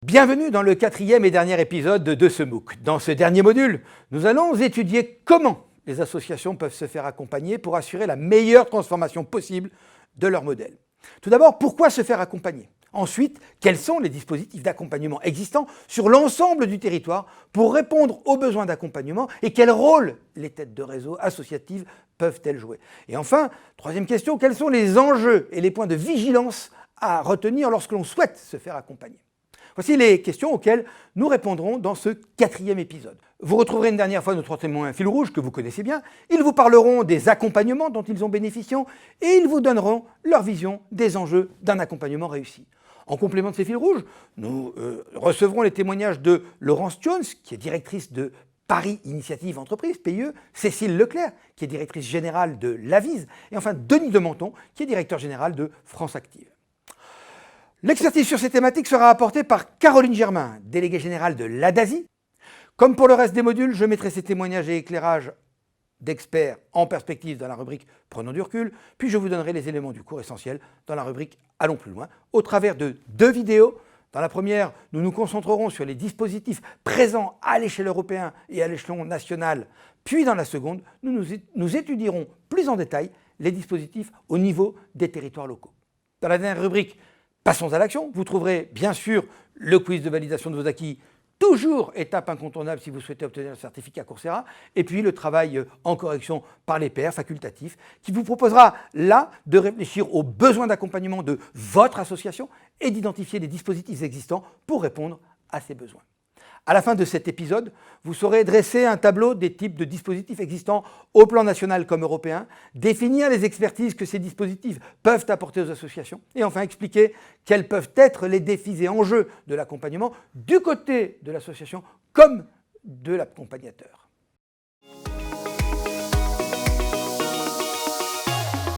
Bienvenue dans le 4e et dernier épisode de ce MOOC. Dans ce dernier module, nous allons étudier comment les associations peuvent se faire accompagner pour assurer la meilleure transformation possible de leur modèle. Tout d'abord, pourquoi se faire accompagner? Ensuite, quels sont les dispositifs d'accompagnement existants sur l'ensemble du territoire pour répondre aux besoins d'accompagnement et quel rôle les têtes de réseau associatives peuvent-elles jouer? Et enfin, troisième question, quels sont les enjeux et les points de vigilance à retenir lorsque l'on souhaite se faire accompagner? Voici les questions auxquelles nous répondrons dans ce 4e épisode. Vous retrouverez une dernière fois nos 3 témoins fil rouge que vous connaissez bien. Ils vous parleront des accompagnements dont ils ont bénéficié et ils vous donneront leur vision des enjeux d'un accompagnement réussi. En complément de ces fils rouges, nous recevrons les témoignages de Laurence Jones, qui est directrice de Paris Initiative Entreprise, PIE, Cécile Leclerc, qui est directrice générale de l'Avise, et enfin Denis de Menton, qui est directeur général de France Active. L'expertise sur ces thématiques sera apportée par Caroline Germain, déléguée générale de l'ADASI. Comme pour le reste des modules, je mettrai ces témoignages et éclairages d'experts en perspective dans la rubrique « Prenons du recul », puis je vous donnerai les éléments du cours essentiel dans la rubrique « Allons plus loin » au travers de 2 vidéos. Dans la première, nous nous concentrerons sur les dispositifs présents à l'échelle européenne et à l'échelon national, puis dans la seconde, nous étudierons plus en détail les dispositifs au niveau des territoires locaux. Dans la dernière rubrique, passons à l'action. Vous trouverez bien sûr le quiz de validation de vos acquis, toujours étape incontournable si vous souhaitez obtenir le certificat Coursera, et puis le travail en correction par les pairs facultatif qui vous proposera là de réfléchir aux besoins d'accompagnement de votre association et d'identifier les dispositifs existants pour répondre à ces besoins. À la fin de cet épisode, vous saurez dresser un tableau des types de dispositifs existants au plan national comme européen, définir les expertises que ces dispositifs peuvent apporter aux associations et enfin expliquer quels peuvent être les défis et enjeux de l'accompagnement du côté de l'association comme de l'accompagnateur.